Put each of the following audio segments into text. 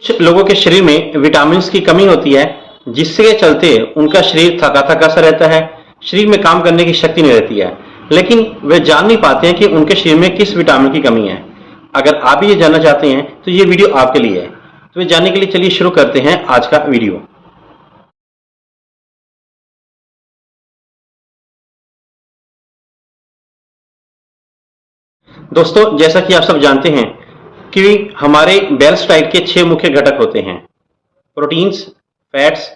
कुछ लोगों के शरीर में विटामिन की कमी होती है, जिसके चलते उनका शरीर थका थका सा रहता है। शरीर में काम करने की शक्ति नहीं रहती है, लेकिन वे जान नहीं पाते हैं कि उनके शरीर में किस विटामिन की कमी है। अगर आप ये जानना चाहते हैं तो ये वीडियो आपके लिए है। तो ये जानने के लिए चलिए शुरू करते हैं आज का वीडियो। दोस्तों, जैसा कि आप सब जानते हैं कि हमारे बैलेंस डाइट के 6 मुख्य घटक होते हैं: proteins, fats,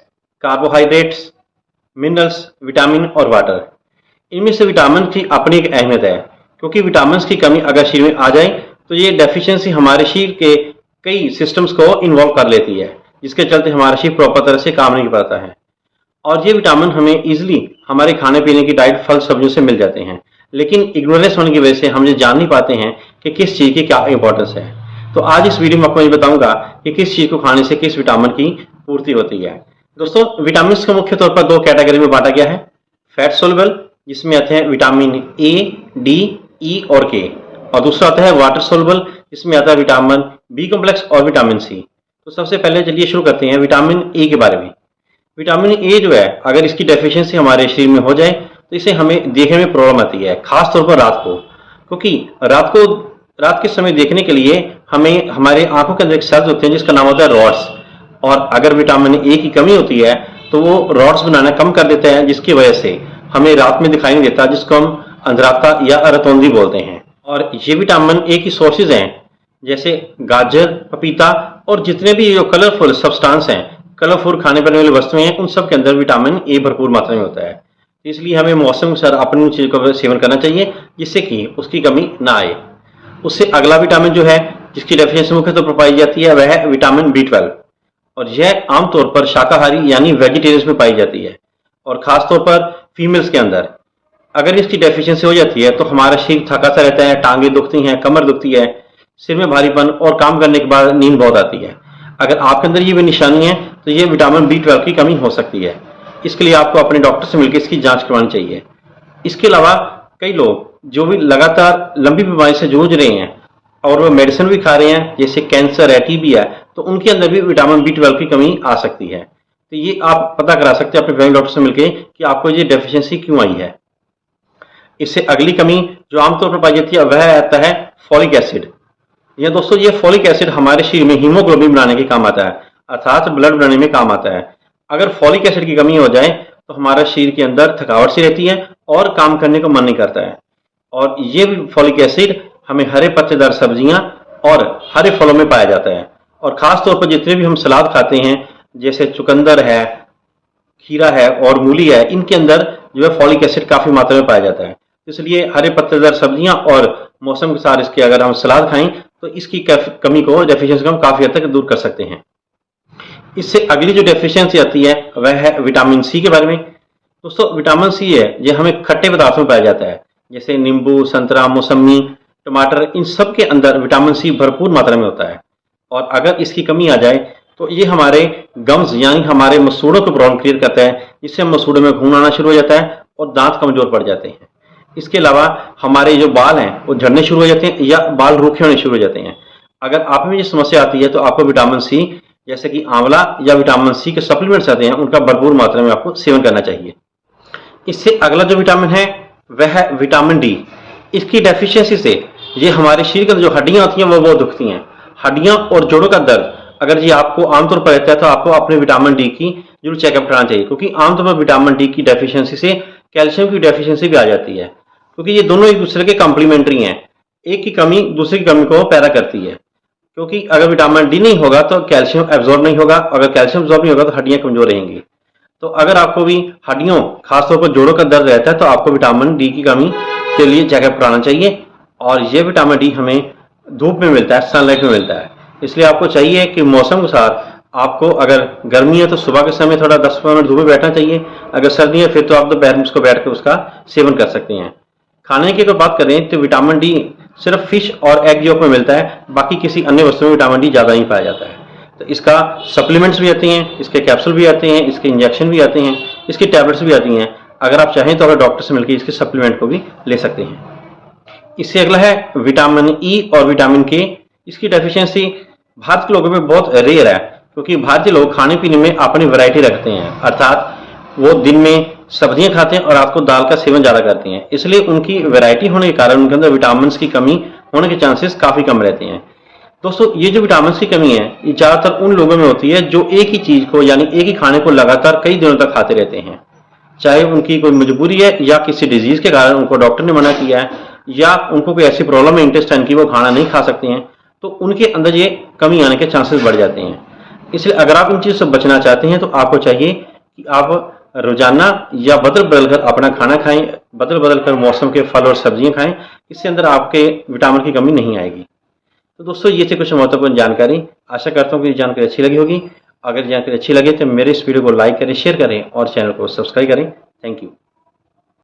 carbohydrates, minerals, vitamin और वाटर। इनमें से विटामिन की अपनी एक अहमियत है, क्योंकि विटामिन की कमी अगर शरीर में आ जाए तो ये डेफिशिएंसी हमारे शरीर के कई सिस्टम्स को इन्वॉल्व कर लेती है, जिसके चलते हमारा शरीर प्रॉपर तरह से काम नहीं कर पाता है। और ये विटामिन हमें इजीली हमारे खाने पीने की डाइट, फल सब्जियों से मिल जाते हैं, लेकिन इग्नोरेंस होने की वजह से हम ये जान नहीं पाते हैं कि किस चीज़ की क्या इंपॉर्टेंस है। तो आज इस वीडियो में आपको ये बताऊंगा कि किस चीज़ को खाने से किस विटामिन की पूर्ति होती है। दोस्तों, विटामिन को मुख्य तौर पर 2 कैटेगरी में बांटा गया है: फैट सोल्युबल, जिसमें आते हैं विटामिन ए, डी, ई और के, और दूसरा आता है वाटर सोल्युबल, जिसमें आता है विटामिन बी कॉम्प्लेक्स और विटामिन सी। तो सबसे पहले चलिए शुरू करते हैं विटामिन ए के बारे में। विटामिन ए जो है, अगर इसकी डेफिशिएंसी हमारे शरीर में हो जाए तो इसे हमें देखने में प्रॉब्लम आती है, खास तौर पर रात को, क्योंकि रात के समय देखने के लिए हमें हमारे आंखों के अंदर एक सेल्स होते हैं जिसका नाम होता है रॉड्स, और अगर विटामिन ए की कमी होती है तो वो रॉड्स बनाना कम कर देता है, जिसकी वजह से हमें रात में दिखाई नहीं देता, जिसको हम अंधरापा या रतौंधी बोलते हैं। और ये विटामिन ए की सोर्सेज हैं, जैसे गाजर, पपीता और जितने भी जो कलरफुल सब्सटेंस हैं, कलरफुल खाने पीने वाली वस्तुएं हैं, उन सब के अंदर विटामिन ए भरपूर मात्रा में होता है। इसलिए हमें मौसम के अनुसार अपनी चीज का सेवन करना चाहिए, जिससे कि उसकी कमी ना आए। उससे अगला विटामिन जो है, जिसकी डेफिशिएंसी मुख्य तौर पर पाई जाती है, वह है विटामिन B12, और यह आमतौर पर शाकाहारी यानी वेजिटेरियंस में पाई जाती है, और खासतौर पर फीमेल्स के अंदर। अगर इसकी डेफिशिएंसी हो जाती है तो हमारा शरीर थका सा रहता है, टांगे दुखती हैं, कमर दुखती है, सिर में भारीपन, और काम करने के बाद नींद बहुत आती है। अगर आपके अंदर ये भी निशानी है तो ये विटामिन B12 की कमी हो सकती है। इसके लिए आपको अपने डॉक्टर से मिलकर इसकी जांच करवानी चाहिए। इसके अलावा कई लोग जो भी लगातार लंबी बीमारी से जूझ रहे हैं और वो मेडिसिन भी खा रहे हैं, जैसे कैंसर है, टीबी है, तो उनके अंदर भी विटामिन B12 की कमी आ सकती है। तो ये आप पता करा सकते हैं अपने फैमिली डॉक्टर से मिलकर कि आपको ये डेफिशिएंसी क्यों आई है। इससे अगली कमी जो आमतौर पर पाई जाती है वह आता है फॉलिक एसिड। ये दोस्तों, ये फॉलिक एसिड हमारे शरीर में हीमोग्लोबिन बनाने के काम आता है, अर्थात ब्लड बनाने में काम आता है। अगर फॉलिक एसिड की कमी हो जाए तो हमारा शरीर के अंदर थकावट सी रहती है और काम करने को मन नहीं करता है। और ये फॉलिक एसिड हमें हरे पत्तेदार सब्जियां और हरे फलों में पाया जाता है, और खास तौर पर जितने भी हम सलाद खाते हैं, जैसे चुकंदर है, खीरा है और मूली है, इनके अंदर जो है फॉलिक एसिड काफी मात्रा में पाया जाता है। इसलिए हरे पत्तेदार सब्जियां और मौसम के साथ इसके अगर हम सलाद खाएं तो इसकी कमी को, डेफिशिएंसी को हम काफी हद तक दूर कर सकते हैं। इससे अगली जो डेफिशिएंसी आती है वह है विटामिन सी के बारे में। दोस्तों, विटामिन सी है ये हमें खट्टे पदार्थों में पाया जाता है, जैसे नींबू, संतरा, मौसमी, टमाटर, इन सब के अंदर विटामिन सी भरपूर मात्रा में होता है। और अगर इसकी कमी आ जाए तो ये हमारे गम्स यानी हमारे मसूड़ों को प्रॉब्लम क्रिएट करता है, जिससे मसूड़ों में खून आना शुरू हो जाता है और दांत कमजोर पड़ जाते हैं। इसके अलावा हमारे जो बाल हैं वो झड़ने शुरू हो जाते हैं या बाल रूखे होने शुरू हो जाते हैं। अगर आप में ये समस्या आती है तो आपको विटामिन सी, जैसे कि आंवला या विटामिन सी के सप्लीमेंट्स आते हैं, उनका भरपूर मात्रा में आपको सेवन करना चाहिए। इससे अगला जो विटामिन है वह है विटामिन डी। इसकी डेफिशिएंसी से ये हमारे शरीर के अंदर जो हड्डियां होती हैं वो बहुत दुखती हैं। हड्डियां और जोड़ों का दर्द अगर ये आपको आमतौर पर रहता है तो आपको अपने विटामिन डी की जरूर चेकअप कराना चाहिए, क्योंकि आमतौर पर विटामिन डी की डेफिशिएंसी से कैल्शियम की डेफिशिएंसी भी आ जाती है, क्योंकि ये दोनों एक दूसरे के कॉम्प्लीमेंट्री हैं। एक की कमी दूसरी की कमी को पैदा करती है, क्योंकि अगर विटामिन डी नहीं होगा तो कैल्शियम एब्जॉर्ब नहीं होगा, अगर कैल्शियम एब्जॉर्ब नहीं होगा तो हड्डियां कमजोर रहेंगी। तो अगर आपको भी हड्डियों, खासतौर पर जोड़ों का दर्द रहता है, तो आपको विटामिन डी की कमी के लिए चेकअप कराना चाहिए। और ये विटामिन डी हमें धूप में मिलता है, सनलाइट में मिलता है। इसलिए आपको चाहिए कि मौसम के साथ आपको, अगर गर्मी है तो सुबह के समय थोड़ा 10-15 मिनट धूप में बैठना चाहिए, अगर सर्दी है फिर तो आप दोपहर में उसको बैठ कर उसका सेवन कर सकते हैं। खाने की अगर बात करें तो विटामिन डी सिर्फ फिश और एग योक में मिलता है, बाकी किसी अन्य वस्तु में विटामिन डी ज़्यादा नहीं पाया जाता है। तो इसका सप्लीमेंट्स भी आते हैं, इसके कैप्सूल भी आते हैं, इसके इंजेक्शन भी आते हैं, इसकी टैबलेट्स भी आती हैं। अगर आप चाहें तो अगर डॉक्टर से मिलकर इसके सप्लीमेंट को भी ले सकते हैं। इससे अगला है विटामिन ई और विटामिन के। इसकी डेफिशिएंसी भारत के लोगों में बहुत रेयर है, क्योंकि भारतीय लोग खाने पीने में अपनी वैरायटी रखते हैं, अर्थात वो दिन में सब्जियां खाते हैं और रात को दाल का सेवन ज़्यादा करते हैं। इसलिए उनकी वैरायटी होने के कारण उनके अंदर विटामिन की कमी होने के चांसेस काफ़ी कम रहते हैं। दोस्तों, ये जो विटामिन की कमी है, ये ज़्यादातर उन लोगों में होती है जो एक ही चीज़ को यानी एक ही खाने को लगातार कई दिनों तक खाते रहते हैं। चाहे उनकी कोई मजबूरी है या किसी डिजीज़ के कारण उनको डॉक्टर ने मना किया है, या उनको कोई ऐसी प्रॉब्लम है इंटेस्टाइन की वो खाना नहीं खा सकते हैं, तो उनके अंदर ये कमी आने के चांसेस बढ़ जाते हैं। इसलिए अगर आप इन चीज़ों से बचना चाहते हैं तो आपको चाहिए कि आप रोजाना या बदल बदल कर अपना खाना खाएं, बदल बदल कर मौसम के फल और सब्जियां खाएं। इससे अंदर आपके विटामिन की कमी नहीं आएगी। तो दोस्तों, ये थी कुछ महत्वपूर्ण जानकारी। आशा करता हूँ कि ये जानकारी अच्छी लगी होगी। अगर जानकारी अच्छी लगे तो मेरे इस वीडियो को लाइक करें, शेयर करें और चैनल को सब्सक्राइब करें। Thank you.